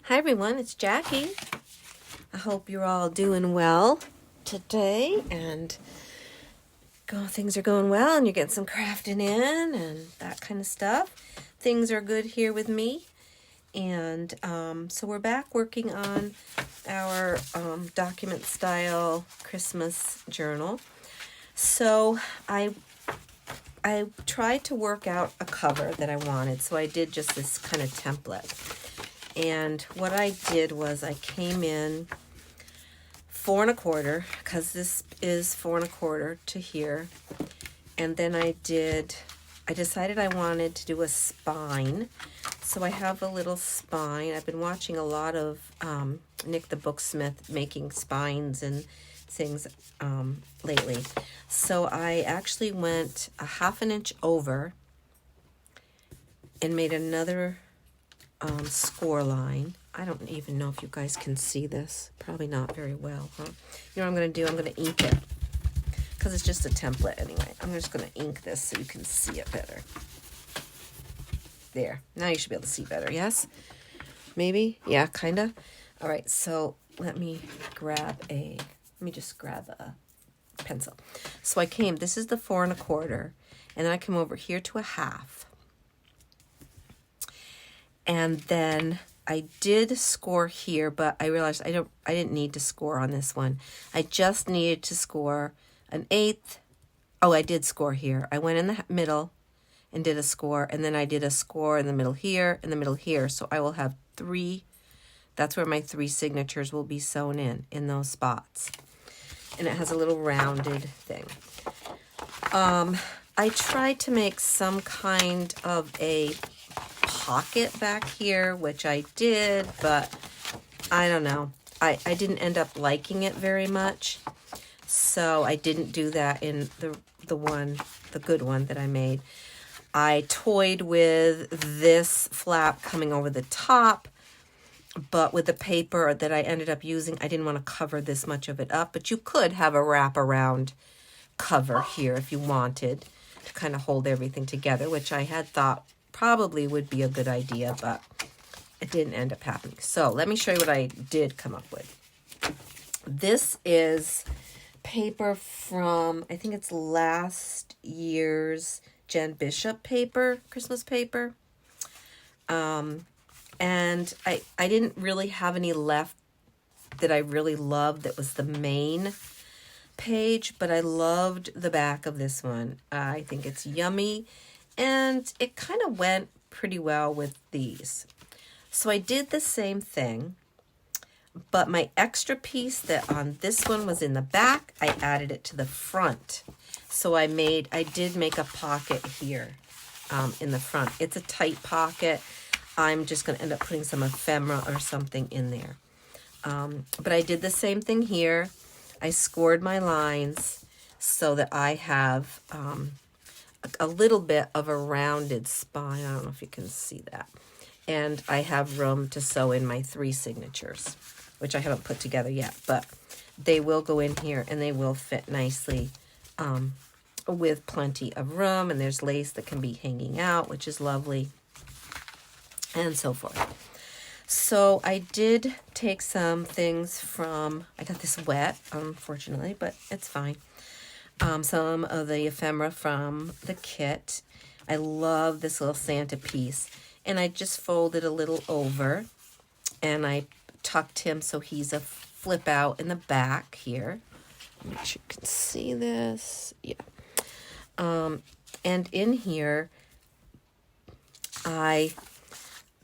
Hi everyone, it's Jackie. I hope you're all doing well today and things are going well and you're getting some crafting in and that kind of stuff. Things are good here with me. And so we're back working on our document style Christmas journal. So I tried to work out a cover that I wanted. So I did just this kind of template. And what I did was I came in 4 1/4, because this is 4 1/4 to here. And then I decided I wanted to do a spine. So I have a little spine. I've been watching a lot of Nick the Booksmith making spines and things lately. So I actually went a 1/2 inch over and made another score line. I don't even know if you guys can see this. Probably not very well, huh? You know what I'm going to do? I'm going to ink it because it's just a template anyway. I'm just going to ink this so you can see it better. There. Now you should be able to see better, yes? Maybe? Yeah, kind of. All right, so let me just grab a pencil. So this is the 4 1/4, and then I come over here to a 1/2. And then I did score here, but I realized I didn't need to score on this one. I just needed to score an 1/8. Oh, I did score here. I went in the middle and did a score, and then I did a score in the middle here, in the middle here. So I will have 3. That's where my 3 signatures will be sewn in those spots. And it has a little rounded thing. I tried to make some kind of a pocket back here, which I did, but I don't know. I didn't end up liking it very much, so I didn't do that in the good one that I made. I toyed with this flap coming over the top, but with the paper that I ended up using, I didn't want to cover this much of it up, but you could have a wraparound cover here if you wanted to kind of hold everything together, which I had thought probably would be a good idea, but it didn't end up happening. So let me show you what I did come up with. This is paper from, I think it's last year's Jen Bishop paper, Christmas paper. And I didn't really have any left that I really loved that was the main page, but I loved the back of this one. I think it's yummy. And it kind of went pretty well with these. So I did the same thing, but my extra piece that on this one was in the back, I added it to the front. So I did make a pocket here in the front. It's a tight pocket. I'm just going to end up putting some ephemera or something in there. But I did the same thing here. I scored my lines so that I have a little bit of a rounded spine. I don't know if you can see that. And I have room to sew in my 3 signatures, which I haven't put together yet, but they will go in here and they will fit nicely with plenty of room. And there's lace that can be hanging out, which is lovely, and so forth. So I did take some things I got this wet, unfortunately, but it's fine. Some of the ephemera from the kit. I love this little Santa piece. And I just folded a little over. And I tucked him so he's a flip out in the back here. Make sure you can see this. Yeah. And in here,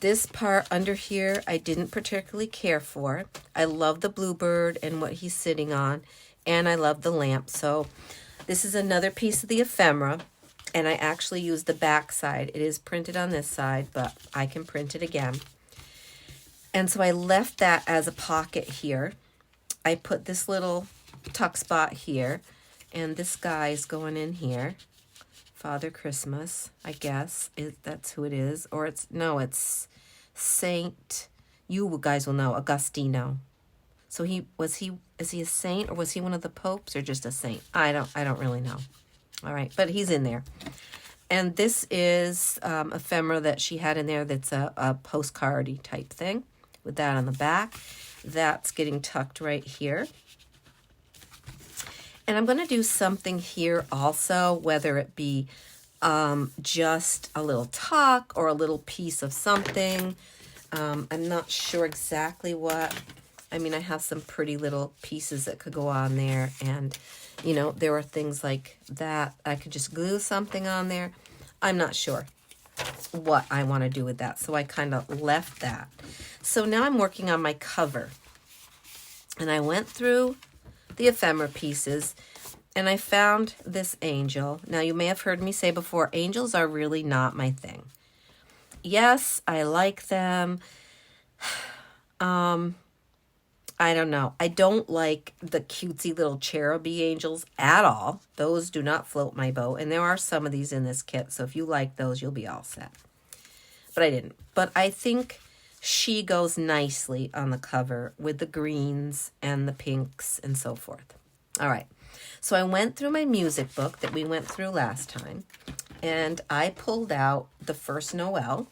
this part under here, I didn't particularly care for. I love the bluebird and what he's sitting on. And I love the lamp. So this is another piece of the ephemera, and I actually used the back side. It is printed on this side, but I can print it again. And so I left that as a pocket here. I put this little tuck spot here, and this guy's going in here. Father Christmas, I guess. That's who it is. Or it's Saint, you guys will know, Agostino. So is he a saint, or was he one of the popes, or just a saint? I don't really know. All right, but he's in there. And this is ephemera that she had in there that's a postcard-y type thing. with that on the back. That's getting tucked right here. And I'm going to do something here also, whether it be just a little tuck or a little piece of something. I'm not sure exactly what. I mean, I have some pretty little pieces that could go on there. And, you know, there are things like that. I could just glue something on there. I'm not sure what I want to do with that. So I kind of left that. So now I'm working on my cover. And I went through the ephemera pieces, and I found this angel. Now, you may have heard me say before, angels are really not my thing. Yes, I like them. I don't know. I don't like the cutesy little cheruby angels at all. Those do not float my boat, and there are some of these in this kit, so if you like those, you'll be all set. But I didn't. But I think she goes nicely on the cover with the greens and the pinks and so forth. All right. So I went through my music book that we went through last time, and I pulled out the first Noel.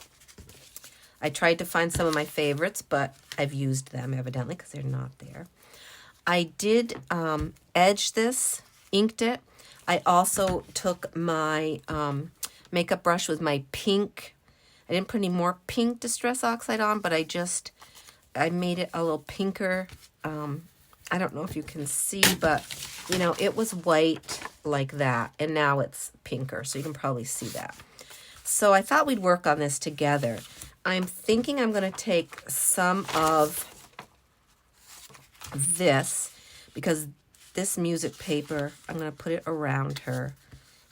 I tried to find some of my favorites, but I've used them evidently because they're not there. I did edge this, inked it. I also took my makeup brush with my pink. I didn't put any more pink Distress Oxide on, but I made it a little pinker. I don't know if you can see, but, you know, it was white like that, and now it's pinker, so you can probably see that. So I thought we'd work on this together. I'm thinking I'm going to take some of this, because this music paper, I'm going to put it around her.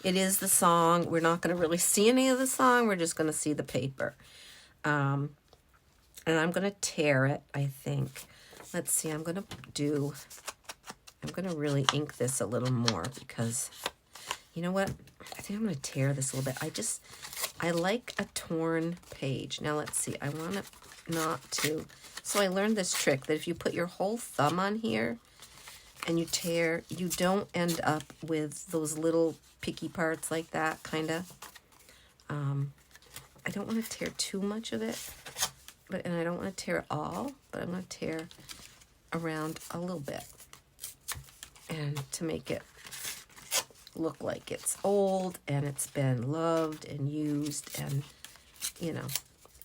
It is the song. We're not going to really see any of the song. We're just going to see the paper. And I'm going to tear it, I think. Let's see. I'm going to really ink this a little more because, you know what? I think I'm going to tear this a little bit. I like a torn page. Now, let's see. I want it not to. So I learned this trick that if you put your whole thumb on here and you tear, you don't end up with those little picky parts like that, kind of. I don't want to tear too much of it, and I don't want to tear it all, but I'm going to tear around a little bit, and to make it look like it's old and it's been loved and used, and, you know.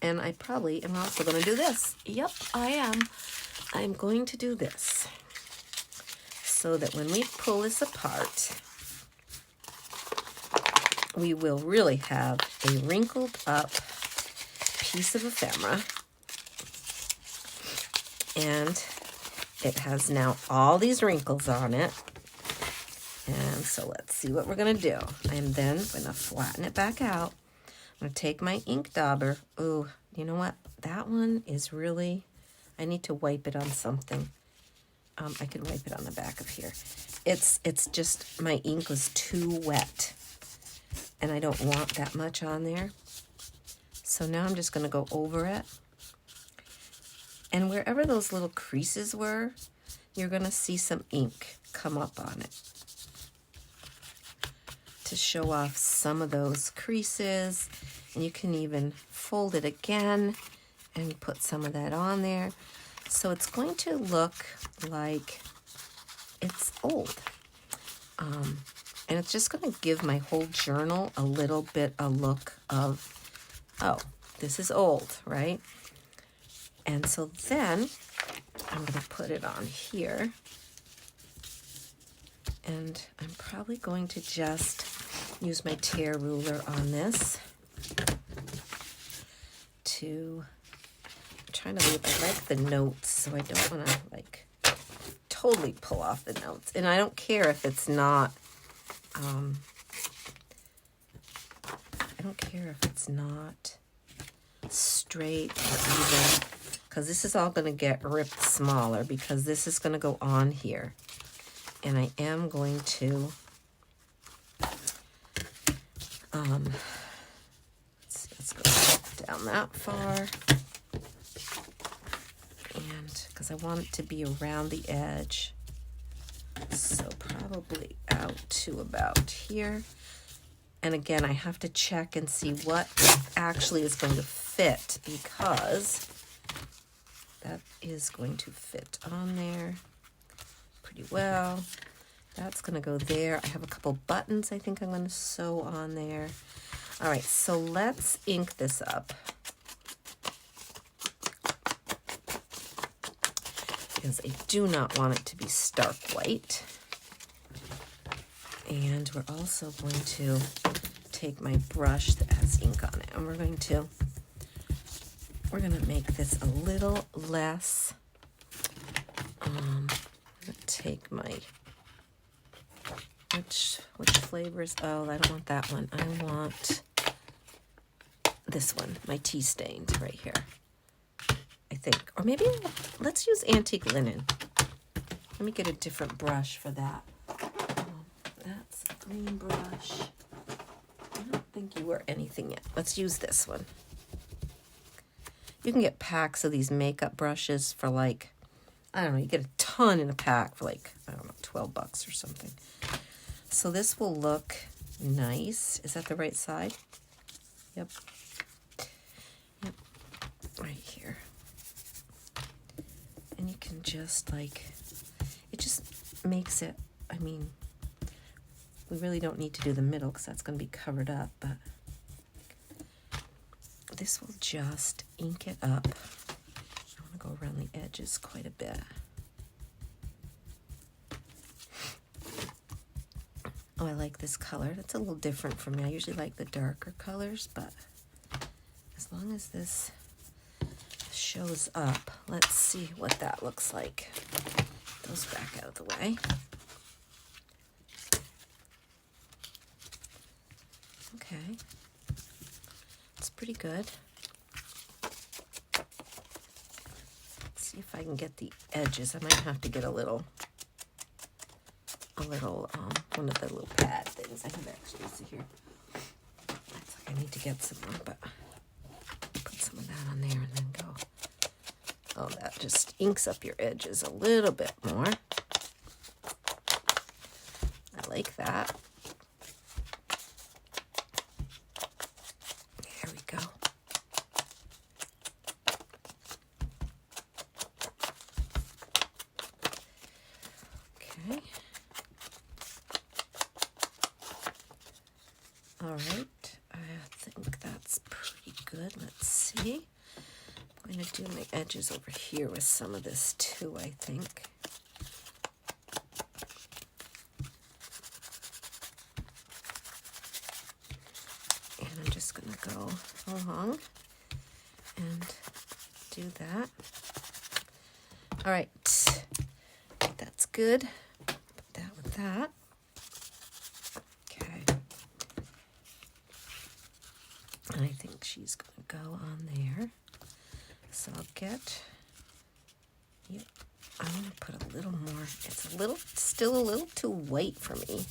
And I probably am also going to do this. Yep, I am. I'm going to do this so that when we pull this apart, we will really have a wrinkled up piece of ephemera. And it has now all these wrinkles on it. And so let's see what we're going to do. I'm then going to flatten it back out. I'm going to take my ink dauber. Ooh, you know what? That one is really, I need to wipe it on something. I could wipe it on the back of here. It's just, my ink was too wet. And I don't want that much on there. So now I'm just going to go over it. And wherever those little creases were, you're going to see some ink come up on it to show off some of those creases. And you can even fold it again and put some of that on there. So it's going to look like it's old. And it's just going to give my whole journal a little bit a look of, oh, this is old, right? And so then I'm going to put it on here. And I'm probably going to just use my tear ruler on this to, I'm trying to leave, I like the notes, so I don't want to like totally pull off the notes. And I don't care if it's not, I don't care if it's not straight or even, because this is all going to get ripped smaller because this is going to go on here. And I am going to, let's go down that far. And because I want it to be around the edge. So probably out to about here. And again, I have to check and see what actually is going to fit because that is going to fit on there pretty well. That's going to go there. I have a couple buttons I think I'm going to sew on there. All right, so let's ink this up. Because I do not want it to be stark white. And we're also going to take my brush that has ink on it, and we're going to make this a little less. I'm gonna take my which flavors? Oh, I don't want that one. I want this one, my tea stains right here. I think, or maybe let's use antique linen. Let me get a different brush for that. That's a green brush. I don't think you wear anything yet. Let's use this one. You can get packs of these makeup brushes for like, I don't know, you get a ton in a pack for like, I don't know, $12 or something. So this will look nice. Is that the right side? Yep. Yep. Right here. And you can just like, it just makes it, I mean, we really don't need to do the middle because that's going to be covered up, but this will just ink it up. I want to go around the edges quite a bit. Oh, I like this color. That's a little different from me. I usually like the darker colors, but as long as this shows up, let's see what that looks like. Those back out of the way. Okay. It's pretty good. Let's see if I can get the edges. I might have to get a little one of the little pad things. I have actually, see here. It's like I need to get some more, but put some of that on there and then go. Oh, that just inks up your edges a little bit more. I like that. There we go. Okay. All right, I think that's pretty good. Let's see. I'm going to do my edges over here with some of this too, I think. And I'm just going to go along and do that. All right, that's good. Put that with that. And I think she's going to go on there. So I'll get, yep, I'm going to put a little more. It's still a little too white for me.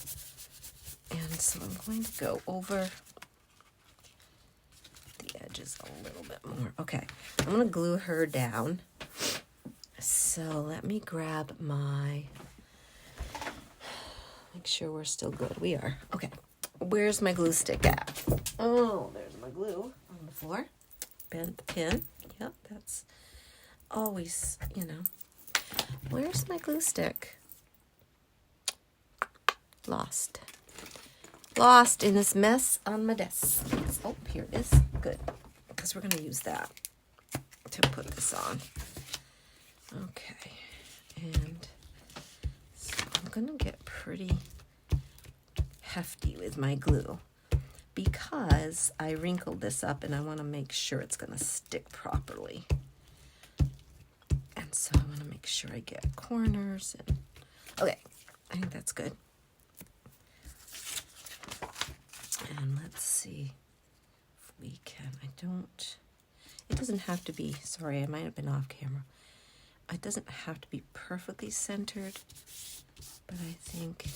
And so I'm going to go over the edges a little bit more. Okay, I'm going to glue her down. So let me grab my, make sure we're still good. We are. Okay. Where's my glue stick at? Oh, there's my glue on the floor. Bent the pin. Yep, that's always, you know. Where's my glue stick? Lost. Lost in this mess on my desk. Oh, here it is. Good. Because we're going to use that to put this on. Okay. And so I'm going to get pretty hefty with my glue because I wrinkled this up and I want to make sure it's going to stick properly. And so I want to make sure I get corners and okay, I think that's good. And let's see if we can, it doesn't have to be, sorry, I might have been off camera. It doesn't have to be perfectly centered, but I think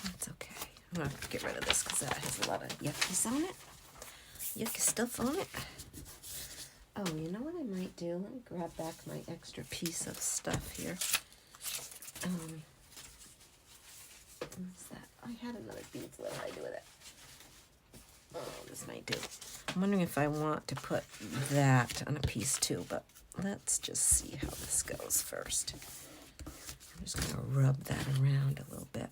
that's okay. I'm going to have to get rid of this because that has a lot of yuckies on it. Yucky stuff on it. Oh, you know what I might do? Let me grab back my extra piece of stuff here. What's that? I had another piece. What did I do with it? Oh, this might do. I'm wondering if I want to put that on a piece too, but let's just see how this goes first. I'm just going to rub that around a little bit.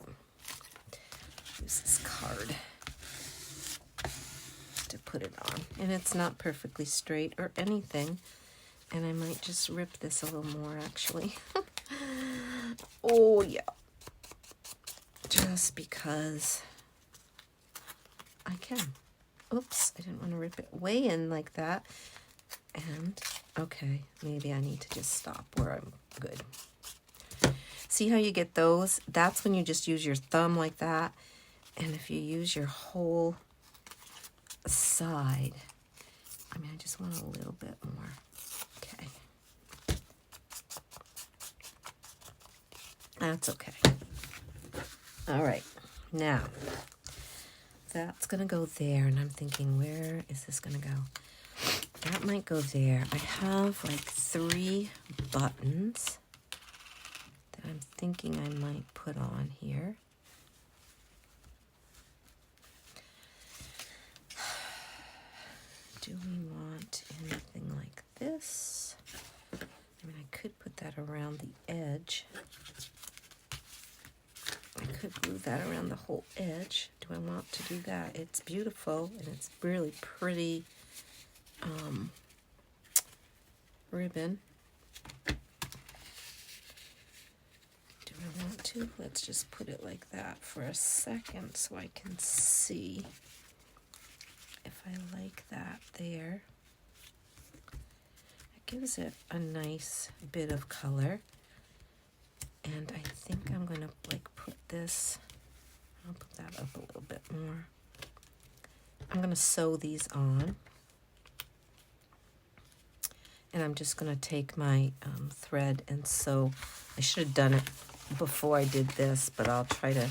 Use this card to put it on. And it's not perfectly straight or anything. And I might just rip this a little more, actually. Oh, yeah. Just because I can. Oops, I didn't want to rip it way in like that. And, okay, maybe I need to just stop where I'm good. See how you get those? That's when you just use your thumb like that. And if you use your whole side, I mean, I just want a little bit more. Okay. That's okay. All right. Now, that's going to go there. And I'm thinking, where is this going to go? That might go there. I have like 3 buttons that I'm thinking I might put on here. Do we want anything like this? I mean, I could put that around the edge. I could glue that around the whole edge. Do I want to do that? It's beautiful and it's really pretty ribbon. Do I want to? Let's just put it like that for a second so I can see if I like that there. It gives it a nice bit of color. And I think I'm going to like put this, I'll put that up a little bit more. I'm going to sew these on. And I'm just going to take my thread and sew. I should have done it before I did this, but I'll try to,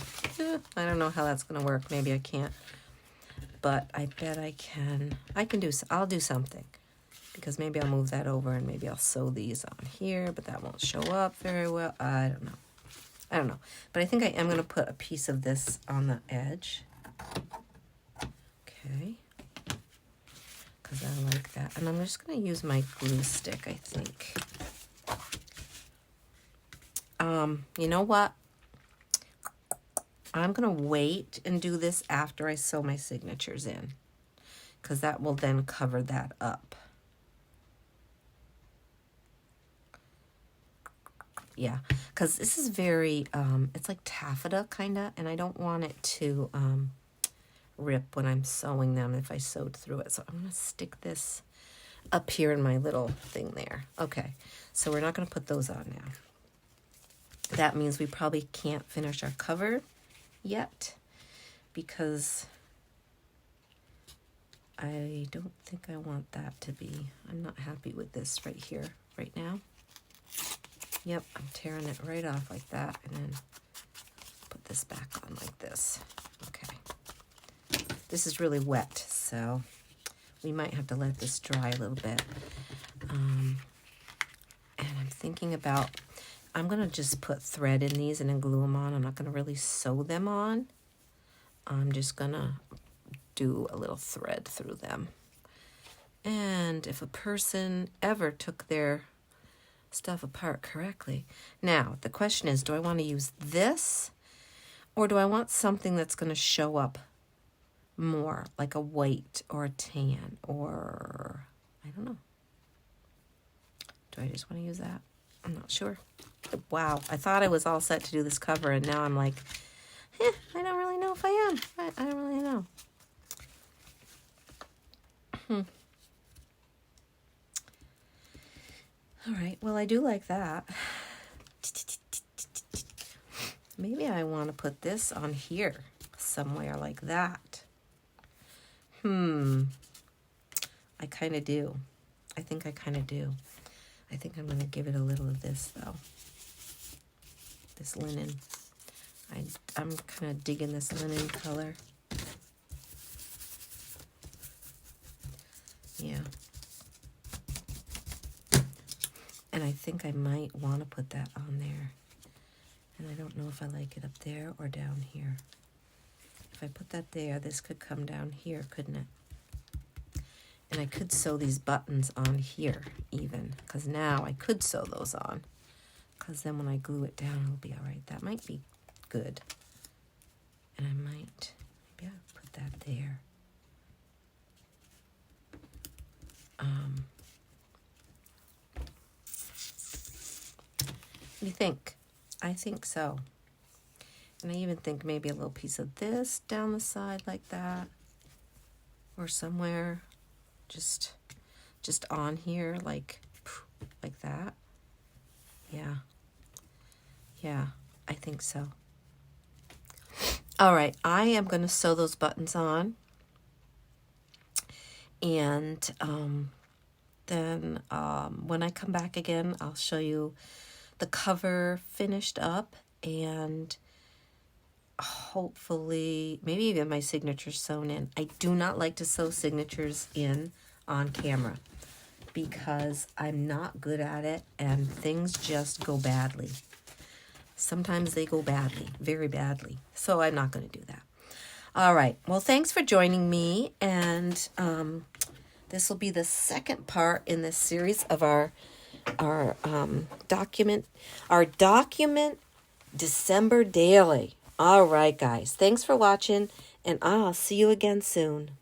I don't know how that's going to work. Maybe I can't. But I bet I can. I'll do something. Because maybe I'll move that over and maybe I'll sew these on here, but that won't show up very well. I don't know. But I think I am going to put a piece of this on the edge. Okay. Because I like that. And I'm just going to use my glue stick, I think. You know what? I'm going to wait and do this after I sew my signatures in. Because that will then cover that up. Yeah, because this is very, it's like taffeta kind of, and I don't want it to rip when I'm sewing them if I sewed through it. So I'm going to stick this up here in my little thing there. Okay, so we're not going to put those on now. That means we probably can't finish our cover yet because I don't think I want that to be, I'm not happy with this right here, right now. Yep, I'm tearing it right off like that and then put this back on like this. Okay. This is really wet, so we might have to let this dry a little bit. And I'm thinking about, I'm going to just put thread in these and then glue them on. I'm not going to really sew them on. I'm just going to do a little thread through them. And if a person ever took their stuff apart correctly. Now, the question is, do I want to use this or do I want something that's going to show up more, like a white or a tan or, I don't know. Do I just want to use that? I'm not sure. Wow, I thought I was all set to do this cover and now I'm like, I don't really know if I am. I don't really know. All right, well, I do like that. Maybe I want to put this on here somewhere like that. I kind of do. I think I kind of do. I think I'm going to give it a little of this, though. This linen. I'm kind of digging this linen color. Yeah. And I think I might want to put that on there. And I don't know if I like it up there or down here. if I put that there, this could come down here, couldn't it? And I could sew these buttons on here even, because now I could sew those on. Because then when I glue it down, it'll be all right. That might be good. And I might, maybe I'll put that there. What do you think? I think so. And I even think maybe a little piece of this down the side like that. Or somewhere just on here like that. Yeah. Yeah, I think so. All right, I am going to sew those buttons on. And then when I come back again, I'll show you the cover finished up, and hopefully maybe even my signatures sewn in. I do not like to sew signatures in on camera because I'm not good at it and things just go badly. Sometimes they go badly, very badly. So I'm not going to do that. All right. Well, thanks for joining me. And this will be the second part in this series of our document December daily. All right, guys. Thanks for watching, and I'll see you again soon.